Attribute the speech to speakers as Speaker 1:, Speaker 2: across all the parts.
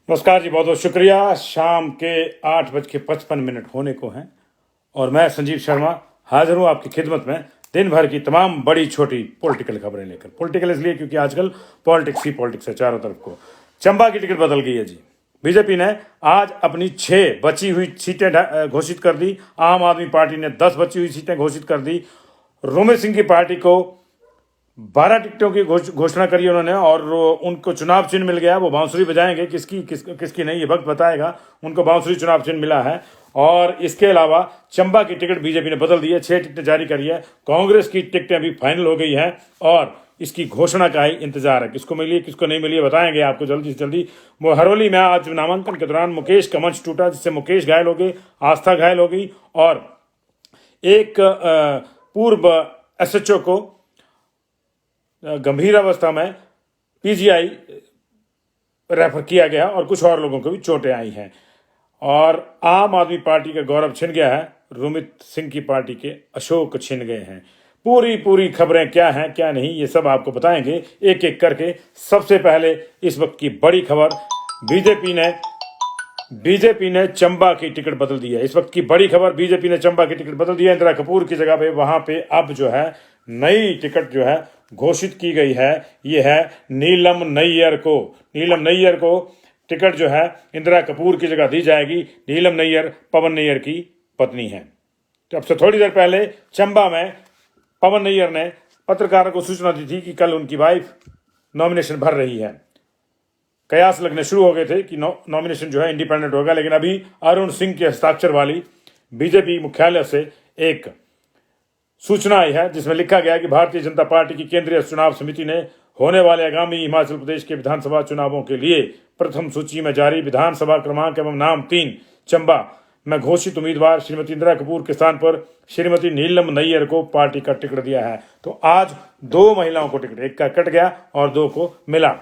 Speaker 1: नमस्कार जी, बहुत बहुत शुक्रिया। शाम के 8:55 होने को हैं और मैं संजीव शर्मा हाजिर हूँ आपकी खिदमत में दिन भर की तमाम बड़ी छोटी पॉलिटिकल खबरें लेकर। पॉलिटिकल इसलिए क्योंकि आजकल पॉलिटिक्स ही पॉलिटिक्स है चारों तरफ को। चंबा की टिकट बदल गई है जी। बीजेपी ने आज अपनी 6 बची हुई सीटें घोषित कर दी। आम आदमी पार्टी ने 10 बची हुई सीटें घोषित कर दी। रोमित सिंह की पार्टी को 12 टिकटों की घोषणा करी उन्होंने और उनको चुनाव चिन्ह मिल गया। वो बांसुरी बजाएंगे, किसकी नहीं ये वक्त बताएगा। उनको बांसुरी चुनाव चिन्ह मिला है। और इसके अलावा चंबा की टिकट बीजेपी ने बदल दी है, 6 टिकटें जारी करी है। कांग्रेस की टिकटें अभी फाइनल हो गई हैं और इसकी घोषणा का ही इंतजार है। किसको मिली किसको नहीं मिली बताएंगे आपको जल्दी से जल्दी। वो हरोली में आज नामांकन के दौरान मुकेश का मंच टूटा, जिससे मुकेश घायल हो गए, आस्था घायल हो गई और एक पूर्व एसएचओ को गंभीर अवस्था में पीजीआई रेफर किया गया और कुछ और लोगों को भी चोटें आई हैं। और आम आदमी पार्टी का गौरव छिन गया है, रोमित सिंह की पार्टी के अशोक छिन गए हैं। पूरी खबरें क्या हैं क्या नहीं ये सब आपको बताएंगे एक एक करके। सबसे पहले इस वक्त की बड़ी खबर, बीजेपी ने चंबा की टिकट बदल दी है। इस वक्त की बड़ी खबर, बीजेपी ने चंबा की टिकट बदल दी है। इंदिरा कपूर की जगह पे वहां पे अब जो है नई टिकट जो है घोषित की गई है। ये है नीलम नैयर को टिकट जो है इंदिरा कपूर की जगह दी जाएगी। नीलम नैयर पवन नैयर की पत्नी है। तो अब से थोड़ी देर पहले चंबा में पवन नैयर ने पत्रकारों को सूचना दी थी कि कल उनकी वाइफ नॉमिनेशन भर रही है। कयास लगने शुरू हो गए थे कि नॉमिनेशन जो है इंडिपेंडेंट होगा, लेकिन अभी अरुण सिंह के हस्ताक्षर वाली बीजेपी मुख्यालय से एक सूचना आई है जिसमें लिखा गया कि भारतीय जनता पार्टी की केंद्रीय चुनाव समिति ने होने वाले आगामी हिमाचल प्रदेश के विधानसभा चुनावों के लिए प्रथम सूची में जारी विधानसभा क्रमांक एवं नाम 3 चंबा में घोषित उम्मीदवार श्रीमती इंदिरा कपूर के स्थान पर श्रीमती नीलम नैयर को पार्टी का टिकट दिया है। तो आज 2 महिलाओं को टिकट, एक का कट गया और 2 को मिला।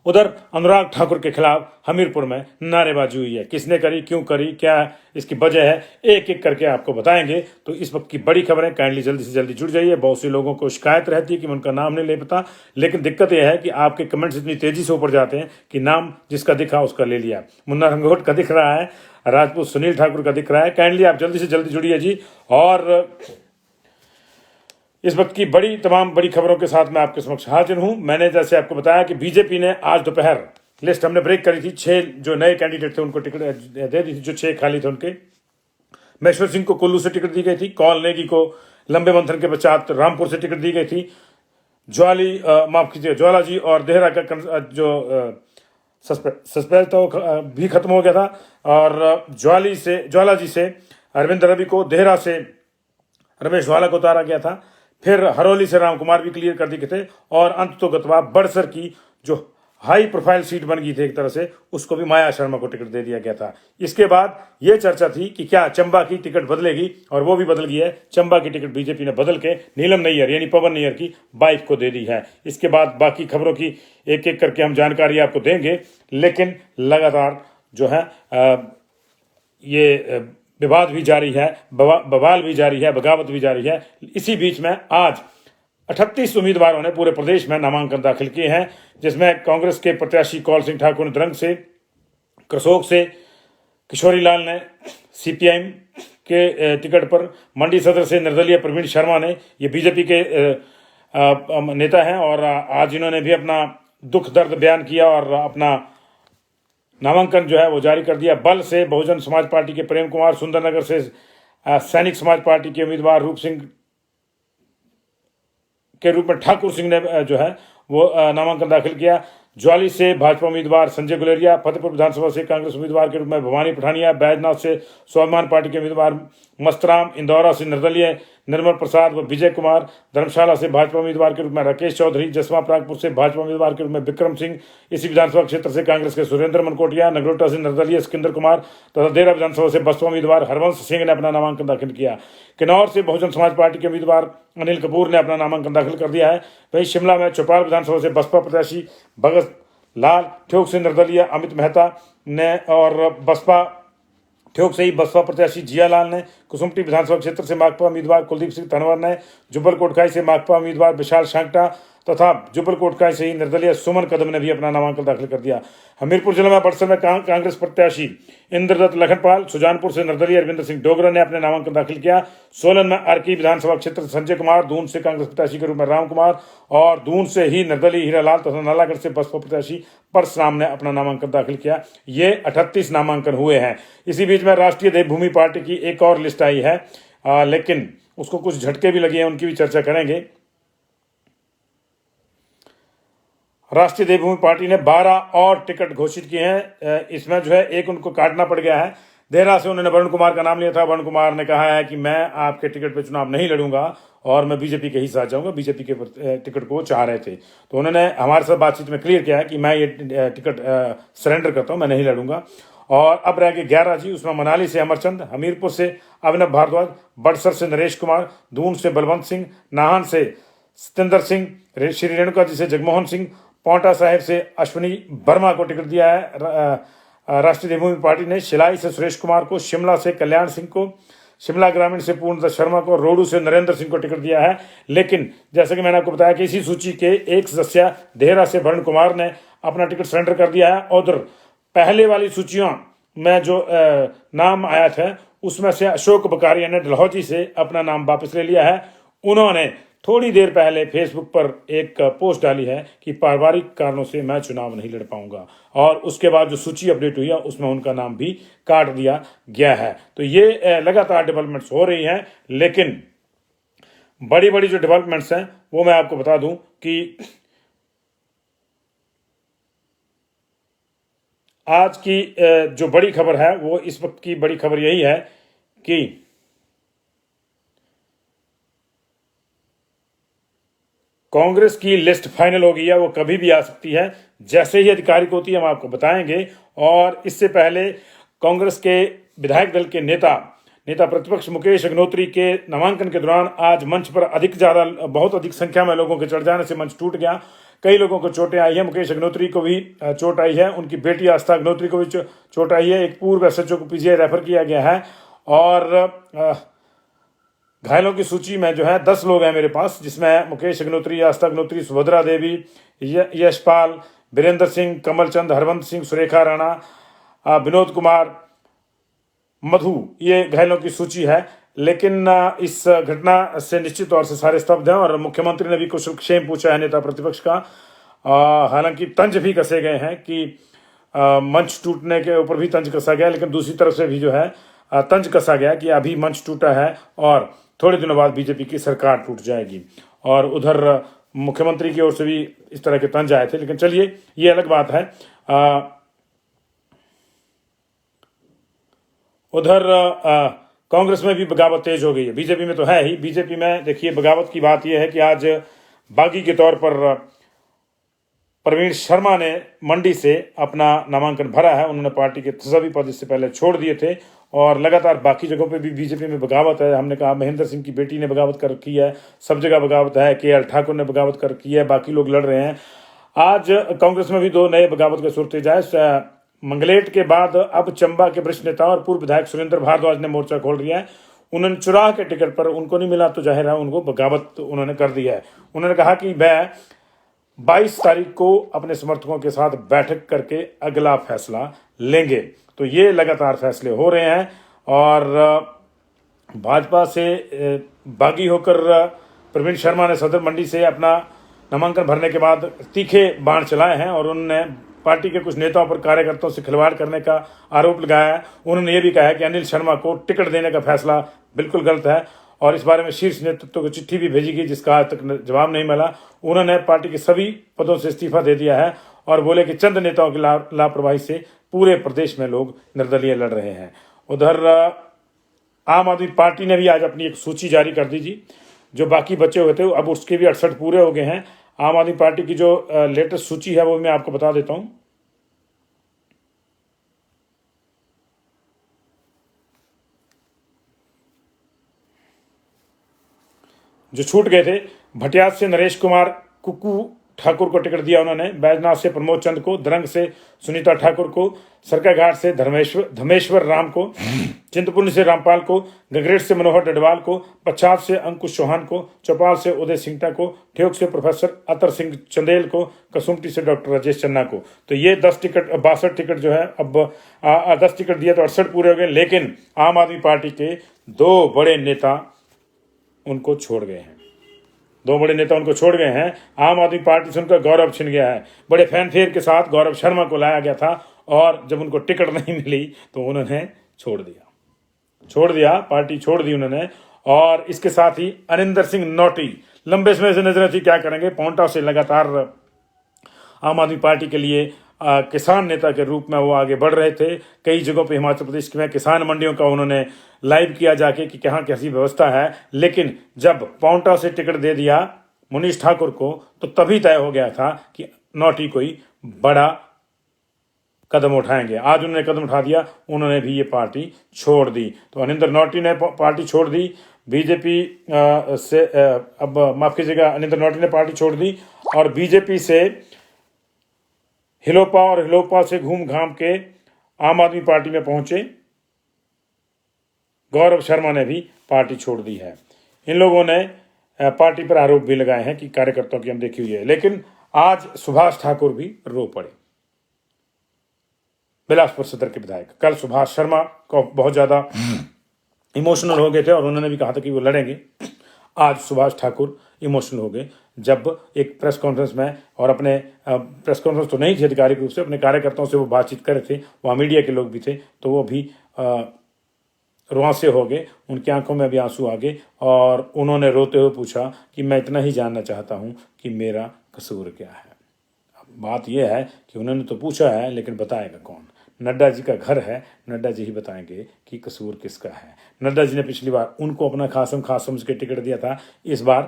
Speaker 1: उधर अनुराग ठाकुर के खिलाफ हमीरपुर में नारेबाजी हुई है। किसने करी, क्यों करी, क्या इसकी वजह है, एक एक करके आपको बताएंगे। तो इस वक्त की बड़ी खबरें, काइंडली जल्दी से जल्दी जुड़ जाइए। बहुत से लोगों को शिकायत रहती है कि मैं उनका नाम नहीं ले पाता, लेकिन दिक्कत यह है कि आपके कमेंट्स इतनी तेजी से ऊपर जाते हैं कि नाम जिसका दिखा उसका ले लिया। मुन्ना रंगोट का दिख रहा है, राजपूत सुनील ठाकुर का दिख रहा है। काइंडली आप जल्दी से जल्दी जुड़िए जी। और इस वक्त की तमाम बड़ी खबरों के साथ मैं आपके समक्ष हाजिर हूं। मैंने जैसे आपको बताया कि बीजेपी ने आज दोपहर लिस्ट हमने ब्रेक करी थी। 6 जो नए कैंडिडेट थे उनको टिकट दे दी थी, जो 6 खाली थे उनके। महेश्वर सिंह को कुल्लू से टिकट दी गई थी। कौल नेगी को लंबे मंथन के पश्चात रामपुर से टिकट दी गई थी। ज्वाला जी और देहरा का जो सस्पेंस था वो भी खत्म हो गया था। और ज्वाला जी से अरविंद रवि को, देहरा से रमेश वाला को उतारा गया था। फिर हरोली से राम कुमार भी क्लियर कर दिए थे और अंततोगत्वा बड़सर की जो हाई प्रोफाइल सीट बन गई थी एक तरह से, उसको भी माया शर्मा को टिकट दे दिया गया था। इसके बाद यह चर्चा थी कि क्या चंबा की टिकट बदलेगी, और वो भी बदल गई है। चंबा की टिकट बीजेपी ने बदल के नीलम नैयर यानी पवन नैयर की वाइफ को दे दी है। इसके बाद बाकी खबरों की एक एक करके हम जानकारी आपको देंगे, लेकिन लगातार जो है ये विवाद भी जारी है, बवाल भी जारी है, बगावत भी जारी है। इसी बीच में आज 38 उम्मीदवारों ने पूरे प्रदेश में नामांकन दाखिल किए हैं, जिसमें कांग्रेस के प्रत्याशी कौल सिंह ठाकुर ने द्रंग से, करसोग से किशोरी लाल ने सीपीआईएम के टिकट पर, मंडी सदर से निर्दलीय प्रवीण शर्मा ने, ये बीजेपी के नेता हैं और आज इन्होंने भी अपना दुख दर्द बयान किया और अपना नामांकन जो है वो जारी कर दिया। बल से बहुजन समाज पार्टी के प्रेम कुमार, सुंदरनगर से सैनिक समाज पार्टी के उम्मीदवार रूप सिंह के रूप में ठाकुर सिंह ने जो है वो नामांकन दाखिल किया। ज्वाली से भाजपा उम्मीदवार संजय गुलेरिया, फतेहपुर विधानसभा से कांग्रेस उम्मीदवार के रूप में भवानी पठानिया, बैजनाथ से स्वाभिमान पार्टी के उम्मीदवार मस्तराम, इंदौरा से निर्दलीय निर्मल प्रसाद व विजय कुमार, धर्मशाला से भाजपा उम्मीदवार के रूप में राकेश चौधरी, जसवा प्रागपुर से भाजपा उम्मीदवार के रूप में विक्रम सिंह, इसी विधानसभा क्षेत्र से कांग्रेस के सुरेंद्र मनकोटिया, नगरोटा से निर्दलीय सिकंदर कुमार तथा देहरा विधानसभा से बसपा उम्मीदवार हरवंश सिंह ने अपना नामांकन दाखिल किया। किन्नौर से बहुजन समाज पार्टी के उम्मीदवार अनिल कपूर ने अपना नामांकन दाखिल कर दिया है। वहीं शिमला में चौपाल विधानसभा से बसपा प्रत्याशी भगत लाल, ठियोग से निर्दलीय अमित मेहता ने और बसपा ठियोग से ही बसपा प्रत्याशी जियालाल ने, कुसुम्पटी विधानसभा क्षेत्र से माकपा उम्मीदवार कुलदीप सिंह तनवर ने, जुब्बल कोटखाई से माकपा उम्मीदवार विशाल शांगटा, तथा जुब्बल कोटखाई से ही निर्दलीय सुमन कदम ने भी अपना नामांकन दाखिल कर दिया। हमीरपुर जिले में बड़सर में कांग्रेस प्रत्याशी इंद्रदत्त लखनपाल, सुजानपुर से निर्दलीय अरविंदर सिंह डोगरा ने अपने नामांकन दाखिल किया। सोलन में आरकी विधानसभा क्षेत्र से संजय कुमार, दून से कांग्रेस प्रत्याशी के रूप में राम कुमार और दून से ही निर्दलीय हीरालाल तथा नालागढ़ से बसपा प्रत्याशी परशुराम ने अपना नामांकन दाखिल किया। ये 38 नामांकन हुए हैं। इसी बीच में राष्ट्रीय देवभूमि पार्टी की एक और लिस्ट आई है, लेकिन उसको कुछ झटके भी लगे हैं, उनकी भी चर्चा करेंगे। राष्ट्रीय देवभूमि पार्टी ने 12 और टिकट घोषित किए हैं। इसमें जो है एक उनको काटना पड़ गया है। देहरा से उन्होंने वरुण कुमार का नाम लिया था। वरुण कुमार ने कहा है कि मैं आपके टिकट पे चुनाव नहीं लड़ूंगा और मैं बीजेपी के ही साथ जाऊंगा। बीजेपी के टिकट को चाह रहे थे, तो उन्होंने हमारे साथ बातचीत में क्लियर किया है कि मैं ये टिकट सरेंडर करता हूं, मैं नहीं लड़ूंगा। और अब रह गए 11 जी, उसमें मनाली से अमरचंद, हमीरपुर से अभिनव भारद्वाज, बड़सर से नरेश कुमार, दून से बलवंत सिंह, नाहन से सत्येंद्र सिंह, श्री रेणुका जी से जगमोहन सिंह, पांवटा साहिब से अश्विनी वर्मा को टिकट दिया है राष्ट्रीय देवभूमि पार्टी ने। शिलाई से सुरेश कुमार को, शिमला से कल्याण सिंह को, शिमला ग्रामीण से पूर्णदत्त शर्मा को, रोडू से नरेंद्र सिंह को टिकट दिया है। लेकिन जैसे कि मैंने आपको बताया कि इसी सूची के एक सदस्य देहरा से वरुण कुमार ने अपना टिकट सरेंडर कर दिया है। उधर पहले वाली सूचियों में जो नाम आया था उसमें से अशोक बकारिया ने डलहौजी से अपना नाम वापस ले लिया है। उन्होंने थोड़ी देर पहले फेसबुक पर एक पोस्ट डाली है कि पारिवारिक कारणों से मैं चुनाव नहीं लड़ पाऊंगा, और उसके बाद जो सूची अपडेट हुई है उसमें उनका नाम भी काट दिया गया है। तो ये लगातार डेवलपमेंट्स हो रही हैं, लेकिन बड़ी बड़ी जो डेवलपमेंट्स हैं वो मैं आपको बता दूं कि आज की जो बड़ी खबर है वो इस वक्त की बड़ी खबर यही है कि कांग्रेस की लिस्ट फाइनल हो गई है। वो कभी भी आ सकती है, जैसे ही आधिकारिक होती है हम आपको बताएंगे। और इससे पहले कांग्रेस के विधायक दल के नेता प्रतिपक्ष मुकेश अग्निहोत्री के नामांकन के दौरान आज मंच पर बहुत अधिक संख्या में लोगों के चढ़ जाने से मंच टूट गया। कई लोगों को चोटें आई है। मुकेश अग्निहोत्री को भी चोट आई है, उनकी बेटी आस्था अग्निहोत्री को भी चोट आई है। एक पूर्व एसएचओ को पीजीआई रेफर किया गया है। और घायलों की सूची में जो है 10 लोग हैं मेरे पास, जिसमें मुकेश अग्निहोत्री, आस्था अग्निहोत्री, सुभद्रा देवी, यशपाल, वीरेंद्र सिंह, कमलचंद, हरवंत सिंह, सुरेखा राणा, विनोद कुमार, मधु, ये घायलों की सूची है। लेकिन इस घटना से निश्चित तौर से सारे स्तब्ध हैं और मुख्यमंत्री ने भी कुशलक्षेम पूछा है नेता प्रतिपक्ष का। हालांकि तंज भी कसे गए हैं कि मंच टूटने के ऊपर भी तंज कसा गया, लेकिन दूसरी तरफ से भी जो है तंज कसा गया कि अभी मंच टूटा है और थोड़े दिनों बाद बीजेपी की सरकार टूट जाएगी। और उधर मुख्यमंत्री की ओर से भी इस तरह के तंज आए थे, लेकिन चलिए ये अलग बात है। उधर कांग्रेस में भी बगावत तेज हो गई है। बीजेपी में तो है ही। बीजेपी में देखिए बगावत की बात यह है कि आज बागी के तौर पर प्रवीण शर्मा ने मंडी से अपना नामांकन भरा है। उन्होंने पार्टी के सभी पद इससे पहले छोड़ दिए थे और लगातार बाकी जगहों पे भी बीजेपी में बगावत है। हमने कहा महेंद्र सिंह की बेटी ने बगावत कर रखी है, सब जगह बगावत है। के एल ठाकुर ने बगावत कर रखी है, बाकी लोग लड़ रहे हैं। आज कांग्रेस में भी 2 नए बगावत का सूरत जाए। मंगलेट के बाद अब चंबा के वरिष्ठ नेता और पूर्व विधायक सुरेंद्र भारद्वाज ने मोर्चा खोल दिया है। उन्होंने चुराह के टिकट पर, उनको नहीं मिला तो जाहिर है उनको बगावत उन्होंने कर दिया है। उन्होंने कहा कि मैं 22 तारीख को अपने समर्थकों के साथ बैठक करके अगला फैसला लेंगे। तो ये लगातार फैसले हो रहे हैं और भाजपा से बागी होकर प्रवीण शर्मा ने सदर मंडी से अपना नामांकन भरने के बाद तीखे बाण चलाए हैं और उन्होंने पार्टी के कुछ नेताओं पर कार्यकर्ताओं से खिलवाड़ करने का आरोप लगाया है। उन्होंने ये भी कहा है कि अनिल शर्मा को टिकट देने का फैसला बिल्कुल गलत है और इस बारे में शीर्ष नेतृत्व को चिट्ठी भी भेजी गई, जिसका आज तक जवाब नहीं मिला। उन्होंने पार्टी के सभी पदों से इस्तीफा दे दिया है और बोले कि चंद नेताओं की लापरवाही से पूरे प्रदेश में लोग निर्दलीय लड़ रहे हैं। उधर आम आदमी पार्टी ने भी आज अपनी एक सूची जारी कर दी जी, जो बाकी बचे हुए थे अब उसके भी 68 पूरे हो गए हैं। आम आदमी पार्टी की जो लेटेस्ट सूची है वो मैं आपको बता देता हूं। जो छूट गए थे, भटियात से नरेश कुमार कुक्कू ठाकुर को टिकट दिया उन्होंने, बैजनाथ से प्रमोद चंद को, दरंग से सुनीता ठाकुर को, सरकाघाट से धर्मेश्वर राम को, चिंतपूर्णी से रामपाल को, गगरेट से मनोहर डडवाल को, पच्छाद से अंकुश चौहान को, चौपाल से उदय सिंगटा को, ठियोग से प्रोफेसर अतर सिंह चंदेल को, कसुमटी से डॉक्टर राजेश चन्ना को। तो ये 10 टिकट 62 टिकट जो है, अब 10 टिकट दिया तो 68 पूरे हो गए। लेकिन आम आदमी पार्टी के 2 बड़े नेता उनको छोड़ गए हैं, 2 बड़े नेता उनको छोड़ गए हैं। आम आदमी पार्टी से उनका गौरव छिन गया है। बड़े फैनफेयर के साथ गौरव शर्मा को लाया गया था और जब उनको टिकट नहीं मिली तो उन्होंने छोड़ दिया, पार्टी छोड़ दी उन्होंने। और इसके साथ ही अनिंदर सिंह नोटी लंबे समय से नजर थी, क्या करेंगे। पांवटा से लगातार आम आदमी पार्टी के लिए किसान नेता के रूप में वो आगे बढ़ रहे थे। कई जगहों पे हिमाचल प्रदेश में किसान मंडियों का उन्होंने लाइव किया जाके कि कहाँ कैसी व्यवस्था है। लेकिन जब पांवटा से टिकट दे दिया मुनीष ठाकुर को तो तभी तय हो गया था कि नोटी कोई बड़ा कदम उठाएंगे। आज उन्होंने कदम उठा दिया, उन्होंने भी ये पार्टी छोड़ दी। तो अनिंदर नोटी ने पार्टी छोड़ दी बीजेपी से, अब माफ कीजिएगा, अनिंदर नोटी ने पार्टी छोड़ दी और बीजेपी से हिलोपा और हिलोपा से घूम घाम के आम आदमी पार्टी में पहुंचे गौरव शर्मा ने भी पार्टी छोड़ दी है। इन लोगों ने पार्टी पर आरोप भी लगाए हैं कि कार्यकर्ताओं की अनदेखी हुई है। लेकिन आज सुभाष ठाकुर भी रो पड़े, बिलासपुर सदर के विधायक। कल सुभाष शर्मा को बहुत ज्यादा इमोशनल हो गए थे और उन्होंने भी कहा था कि वो लड़ेंगे। आज सुभाष ठाकुर इमोशनल हो गए जब एक प्रेस कॉन्फ्रेंस में, और अपने प्रेस कॉन्फ्रेंस तो नहीं थी आधिकारिक रूप से, अपने कार्यकर्ताओं से वो बातचीत कर रहे थे, वहाँ मीडिया के लोग भी थे, तो वो भी रुआंसे हो गए, उनकी आंखों में भी आंसू आ गए और उन्होंने रोते हुए पूछा कि मैं इतना ही जानना चाहता हूँ कि मेरा कसूर क्या है। अब बात यह है कि उन्होंने तो पूछा है लेकिन बताएगा कौन। नड्डा जी का घर है, नड्डा जी ही बताएंगे कि कसूर किसका है। नड्डा जी ने पिछली बार उनको अपना खासम खास समझ के टिकट दिया था, इस बार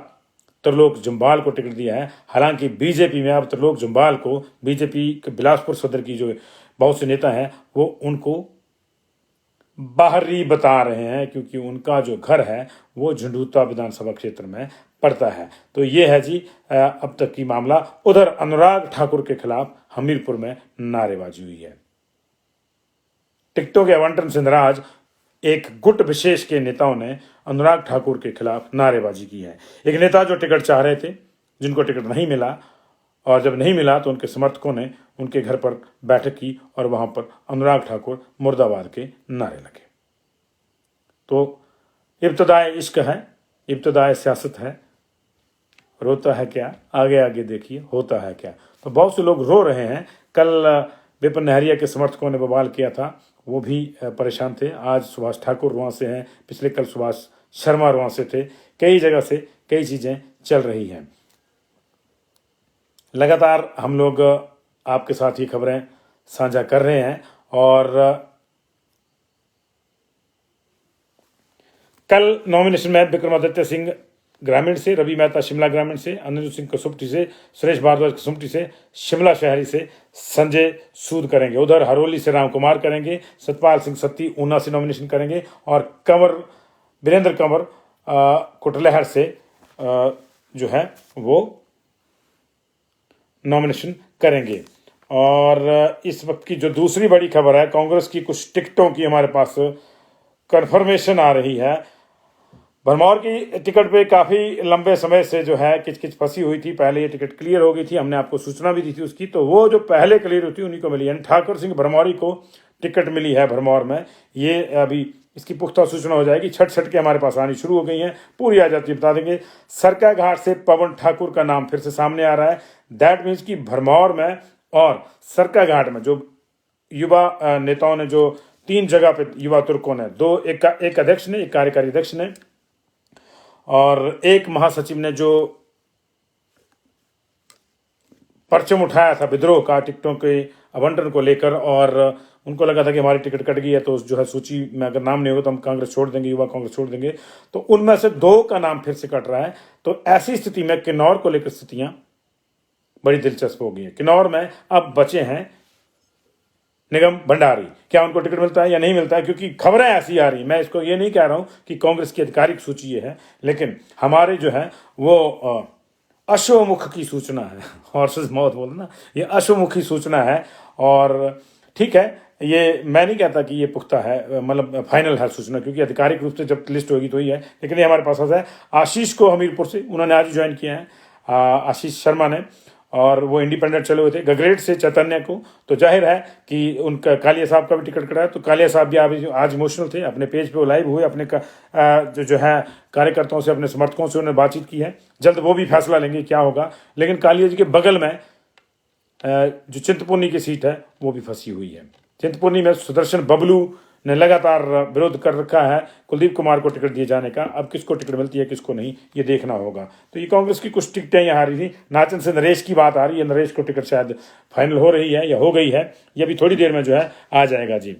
Speaker 1: त्रिलोक जम्वाल को टिकट दिया है। हालांकि बीजेपी में अब त्रिलोक जम्वाल को, बीजेपी के बिलासपुर सदर की जो बहुत से नेता हैं वो उनको बाहरी बता रहे हैं, क्योंकि उनका जो घर है वो झंडूता विधानसभा क्षेत्र में पड़ता है। तो ये है जी अब तक की मामला। उधर अनुराग ठाकुर के खिलाफ हमीरपुर में नारेबाजी हुई है। टिकटों के आवंटन से नाराज एक गुट विशेष के नेताओं ने अनुराग ठाकुर के खिलाफ नारेबाजी की है। एक नेता जो टिकट चाह रहे थे, जिनको टिकट नहीं मिला, और जब नहीं मिला तो उनके समर्थकों ने उनके घर पर बैठक की और वहां पर अनुराग ठाकुर मुर्दाबाद के नारे लगे। तो इब्तदाए इश्क है, इब्तदाए सियासत है, रोता है क्या, आगे आगे देखिए होता है क्या। तो बहुत से लोग रो रहे हैं। कल विपिन नहरिया के समर्थकों ने बवाल किया था, वो भी परेशान थे। आज सुभाष ठाकुर रुआं से हैं, पिछले कल सुभाष शर्मा रुआं से थे। कई जगह से कई चीज़ें चल रही हैं। लगातार हम लोग आपके साथ ये खबरें साझा कर रहे हैं। और कल नॉमिनेशन में विक्रमादित्य सिंह ग्रामीण से, रवि मेहता शिमला ग्रामीण से, अनिरुद्ध सिंह कसुम्पटी से, सुरेश भारद्वाज कसुम्पटी से, शिमला शहरी से संजय सूद करेंगे। उधर हरोली से राम कुमार करेंगे, सतपाल सिंह सत्ती ऊना से नॉमिनेशन करेंगे और वीरेंद्र कंवर कुटलहर से जो है वो नॉमिनेशन करेंगे। और इस वक्त की जो दूसरी बड़ी खबर है, कांग्रेस की कुछ टिकटों की हमारे पास कंफर्मेशन आ रही है। भरमौर की टिकट पे काफ़ी लंबे समय से जो है किचकिच फंसी हुई थी। पहले ये टिकट क्लियर हो गई थी, हमने आपको सूचना भी दी थी उसकी। तो वो जो पहले क्लियर हुई थी उन्हीं को मिली, यानी ठाकुर सिंह भरमौरी को टिकट मिली है भरमौर में। ये अभी इसकी पुख्ता सूचना हो जाएगी, छट के हमारे पास आनी शुरू हो गई हैं, पूरी आ जाती है बता देंगे। सरकाघाट से पवन ठाकुर का नाम फिर से सामने आ रहा है। दैट मीन्स कि भरमौर में और सरकाघाट में जो युवा नेताओं ने, जो 3 जगह पे युवा तुर्कों ने, एक अध्यक्ष ने, एक कार्यकारी अध्यक्ष ने और एक महासचिव ने जो परचम उठाया था विद्रोह का टिकटों के आवंटन को लेकर, और उनको लगा था कि हमारी टिकट कट गई है तो जो है सूची में अगर नाम नहीं होगा तो हम कांग्रेस छोड़ देंगे, युवा कांग्रेस छोड़ देंगे। तो उनमें से 2 का नाम फिर से कट रहा है। तो ऐसी स्थिति में किन्नौर को लेकर स्थितियां बड़ी दिलचस्प हो गई है। किन्नौर में अब बचे हैं निगम भंडारी। क्या उनको टिकट मिलता है या नहीं मिलता है, क्योंकि खबरें ऐसी आ रही, मैं इसको ये नहीं कह रहा हूं कि कांग्रेस की आधिकारिक सूची ये है, लेकिन हमारे जो है वो अशोमुख की सूचना है। हॉर्सेस माउथ बोलो ना, ये अशोमुखी सूचना है। और ठीक है, ये मैं नहीं कहता कि ये पुख्ता है, मतलब फाइनल है सूचना, क्योंकि आधिकारिक रूप से जब लिस्ट होगी तो ही है। लेकिन ये हमारे पास है आशीष को हमीरपुर से, उन्होंने आज ज्वाइन किया है, आशीष शर्मा ने, और वो इंडिपेंडेंट चले हुए थे। गगरेट से चैतन्य को, तो जाहिर है कि उनका कालिया साहब का भी टिकट कटा है। तो कालिया साहब भी आज इमोशनल थे, अपने पेज पे वो लाइव हुए, अपने जो है कार्यकर्ताओं से, अपने समर्थकों से उन्होंने बातचीत की है। जल्द वो भी फैसला लेंगे क्या होगा। लेकिन कालिया जी के बगल में जो चिंतपूर्णी की सीट है वो भी फंसी हुई है। चिंतपूर्णी में सुदर्शन बबलू ने लगातार विरोध कर रखा है कुलदीप कुमार को टिकट दिए जाने का। अब किसको टिकट मिलती है किसको नहीं, ये देखना होगा। तो ये कांग्रेस की कुछ टिकटें यहाँ आ रही थी। नाचन से नरेश की बात आ रही है, नरेश को टिकट शायद फाइनल हो रही है या हो गई है, ये अभी थोड़ी देर में जो है आ जाएगा जी।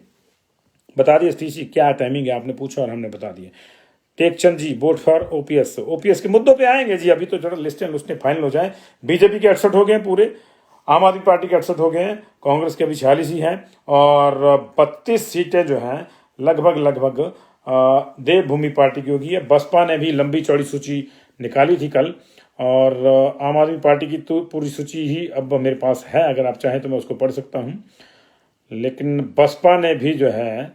Speaker 1: बता दिए सतीश जी क्या टाइमिंग है, आपने पूछा और हमने बता दिए। टेकचंद जी वोट फॉर ओपीएस, ओपीएस के मुद्दों पे आएंगे जी, अभी तो जरा लिस्टें फाइनल हो जाए। बीजेपी के 68 हो गए पूरे, आम आदमी पार्टी के 68 हो गए हैं, कांग्रेस के अभी 46 ही हैं, और 32 सीटें जो हैं लगभग देवभूमि पार्टी की होगी है। बसपा ने भी लंबी चौड़ी सूची निकाली थी कल, और आम आदमी पार्टी की तो पूरी सूची ही अब मेरे पास है, अगर आप चाहें तो मैं उसको पढ़ सकता हूँ। लेकिन बसपा ने भी जो है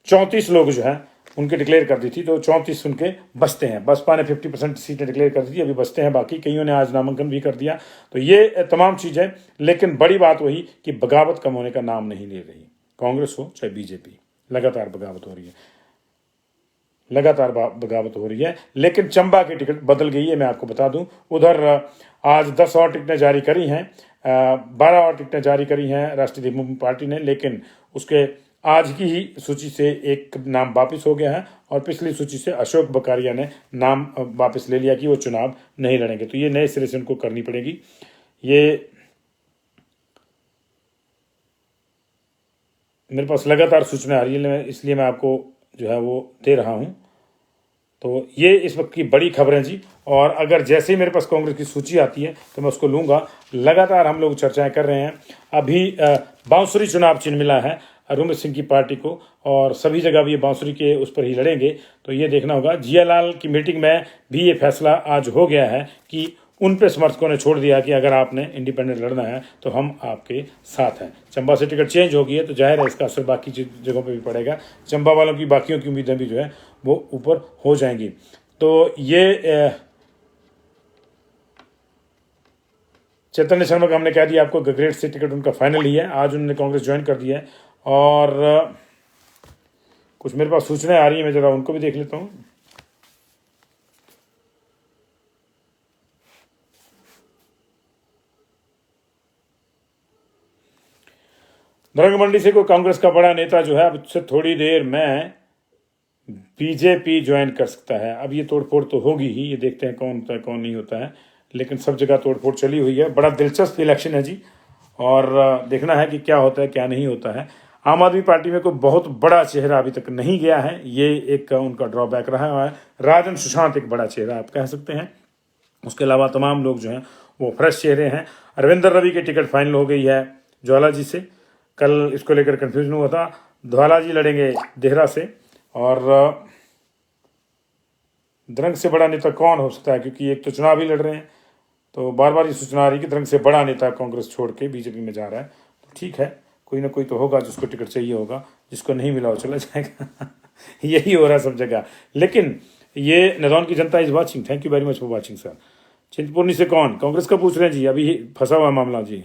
Speaker 1: 34 लोग जो है उनके डिक्लेयर कर दी थी, तो 34 उनके बचते हैं। बसपा ने 50% सीटें डिक्लेयर कर दी थी, अभी बचते हैं बाकी, कईयों ने आज नामांकन भी कर दिया। तो ये तमाम चीज़ें, लेकिन बड़ी बात वही कि बगावत कम होने का नाम नहीं ले रही, कांग्रेस हो चाहे बीजेपी, लगातार बगावत हो रही है, लगातार बगावत हो रही है। लेकिन चंबा की टिकट बदल गई है, मैं आपको बता दूं। उधर आज 10 और टिकटें जारी करी हैं, 12 और टिकटें जारी करी हैं राष्ट्रीय देवभूमि पार्टी ने, लेकिन उसके आज की ही सूची से एक नाम वापस हो गया है, और पिछली सूची से अशोक बकारिया ने नाम वापस ले लिया कि वो चुनाव नहीं लड़ेंगे। तो ये नए सिरे से उनको करनी पड़ेगी। ये मेरे पास लगातार सूचना आ रही है, इसलिए मैं आपको जो है वो दे रहा हूँ। तो ये इस वक्त की बड़ी खबरें जी, और अगर जैसे ही मेरे पास कांग्रेस की सूची आती है तो मैं उसको लूँगा। लगातार हम लोग चर्चाएं कर रहे हैं। अभी बांसुरी चुनाव चिन्ह मिला है अरुण सिंह की पार्टी को, और सभी जगह भी ये बांसुरी के उस पर ही लड़ेंगे। तो ये देखना होगा। जियालाल की मीटिंग में भी ये फैसला आज हो गया है कि उन पे समर्थकों ने छोड़ दिया कि अगर आपने इंडिपेंडेंट लड़ना है तो हम आपके साथ हैं। चंबा से टिकट चेंज हो गई है, तो जाहिर है इसका असर बाकी जगहों पे भी पड़ेगा। चंबा वालों की बाकियों की उम्मीदें भी जो है वो ऊपर हो जाएंगी। तो ये चैतन्य शर्मा का हमने कह दिया आपको, गगरेट से टिकट उनका फाइनल ही है, आज उन्होंने कांग्रेस ज्वाइन कर दिया है। और कुछ मेरे पास सूचनाएं आ रही हैं, मैं जरा उनको भी देख लेता हूँ। दरंग मंडी से कोई कांग्रेस का बड़ा नेता जो है अब उससे थोड़ी देर में बीजेपी ज्वाइन कर सकता है। अब ये तोड़फोड़ तो होगी ही, ये देखते हैं कौन होता है कौन नहीं होता है, लेकिन सब जगह तोड़फोड़ चली हुई है। बड़ा दिलचस्प इलेक्शन है जी, और देखना है कि क्या होता है क्या नहीं होता है। आम आदमी पार्टी में कोई बहुत बड़ा चेहरा अभी तक नहीं गया है, ये एक उनका ड्रॉबैक रहा है। राजन सुशांत एक बड़ा चेहरा आप कह सकते हैं, उसके अलावा तमाम लोग जो हैं वो फ्रेश चेहरे हैं। अरविंदर रवि की टिकट फाइनल हो गई है ज्वाला जी से, कल इसको लेकर कन्फ्यूजन हुआ था। ज्वाला जी लड़ेंगे देहरा से, और दरंग से बड़ा नेता कौन हो सकता है, क्योंकि एक तो चुनाव ही लड़ रहे हैं, तो बार बार ये सूचना आ रही है कि दरंग से बड़ा नेता कांग्रेस छोड़ के बीजेपी में जा रहा है। तो ठीक है, कोई ना कोई तो होगा जिसको टिकट चाहिए होगा, जिसको नहीं मिला वो चला जाएगा। यही हो रहा है सब जगह। लेकिन ये नदौन की जनता is watching, thank you very much for watching sir. Chintpurni से कौन, कांग्रेस का पूछ रहे हैं जी, अभी फंसा हुआ मामला जी।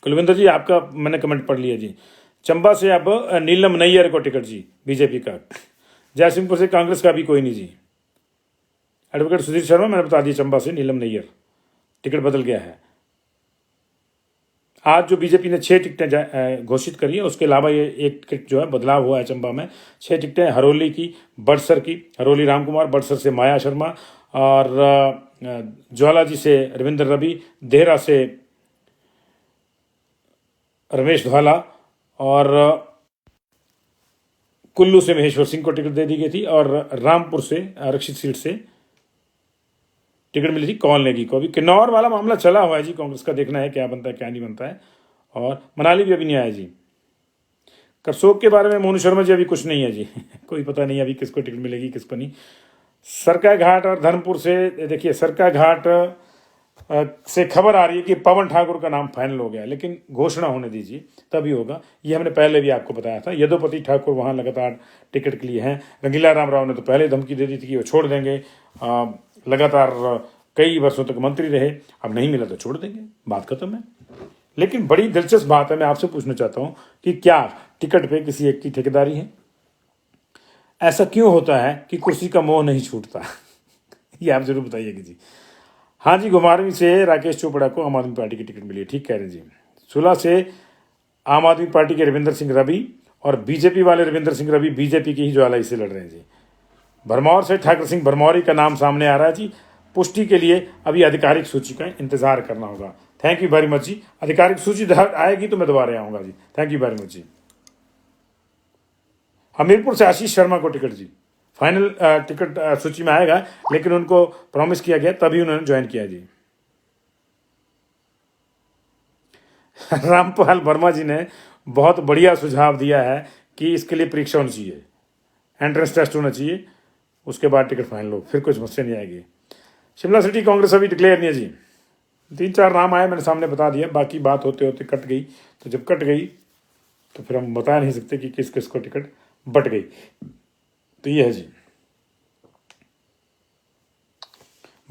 Speaker 1: कुलविंदर जी आपका मैंने कमेंट पढ़ लिया जी। चंबा से अब नीलम नैयर को टिकट जी बीजेपी का। जयसिंहपुर से कांग्रेस का भी कोई नहीं जी। एडवोकेट सुधीर शर्मा मैंने बता दिया, चंबा से नीलम नैयर टिकट बदल गया है। आज जो बीजेपी ने 6 टिकटें घोषित करी है, उसके अलावा ये एक टिकट जो है बदलाव हुआ है चंबा में। 6 टिकटें हरोली की बड़सर की, हरोली रामकुमार, बड़सर से माया शर्मा, और ज्वाला जी से रविंद्र रवि, देहरा से रमेश धवाला, और कुल्लू से महेश्वर सिंह को टिकट दे दी गई थी, और रामपुर से आरक्षित सीट से टिकट मिली थी कौन नेगी को। अभी किन्नौर वाला मामला चला हुआ है जी, कांग्रेस का देखना है क्या बनता है क्या नहीं बनता है। और मनाली भी अभी नहीं आया जी। करसोग के बारे में मोनू शर्मा जी अभी कुछ नहीं है जी। कोई पता नहीं अभी किसको टिकट मिलेगी किसको नहीं। सरका घाट और धर्मपुर से देखिए, सरका घाट से खबर आ रही है कि पवन ठाकुर का नाम फाइनल हो गया, लेकिन घोषणा होने दीजिए तभी होगा। ये हमने पहले भी आपको बताया था। यदुपति ठाकुर वहाँ लगातार टिकट के लिए हैं। रंगीला राम राव ने तो पहले धमकी दे दी थी कि वो छोड़ देंगे। लगातार कई वर्षों तक मंत्री रहे, अब नहीं मिला तो छोड़ देंगे, बात खत्म है। लेकिन बड़ी दिलचस्प बात है, मैं आपसे पूछना चाहता हूँ कि क्या टिकट पे किसी एक की ठेकेदारी है? ऐसा क्यों होता है कि कुर्सी का मोह नहीं छूटता? ये आप जरूर बताइएगा जी। हाँ जी, घुमारवीं से राकेश चोपड़ा को आम आदमी पार्टी की टिकट मिली है, ठीक कह रहे हैं जी। सुलह से आम आदमी पार्टी के रविंदर सिंह रवि और बीजेपी वाले रविंदर सिंह रवि बीजेपी की ही ज्वालाई से लड़ रहे हैं जी। भरमौर से ठाकर सिंह भरमौरी का नाम सामने आ रहा है जी। पुष्टि के लिए अभी आधिकारिक सूची का इंतजार करना होगा। थैंक यू वेरी मच जी। आधिकारिक सूची आएगी तो मैं दोबारा आऊँगा जी। थैंक यू वेरी मच जी। हमीरपुर से आशीष शर्मा को टिकट जी, फाइनल टिकट सूची में आएगा, लेकिन उनको प्रॉमिस किया गया तभी उन्होंने ज्वाइन किया जी। रामपाल वर्मा जी ने बहुत बढ़िया सुझाव दिया है कि इसके लिए परीक्षा होनी चाहिए, एंट्रेंस टेस्ट होना चाहिए, उसके बाद टिकट फाइनल हो, फिर कुछ समस्या नहीं आएगी। शिमला सिटी कांग्रेस अभी डिक्लेयर नहीं है जी। 3-4 नाम आए, मैंने सामने बता दिया, बाकी बात होते होते कट गई। तो जब कट गई तो फिर हम बता नहीं सकते कि किस किस को टिकट बट गई। तो ये है जी।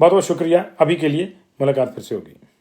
Speaker 1: बहुत बहुत शुक्रिया। अभी के लिए मुलाकात फिर से होगी।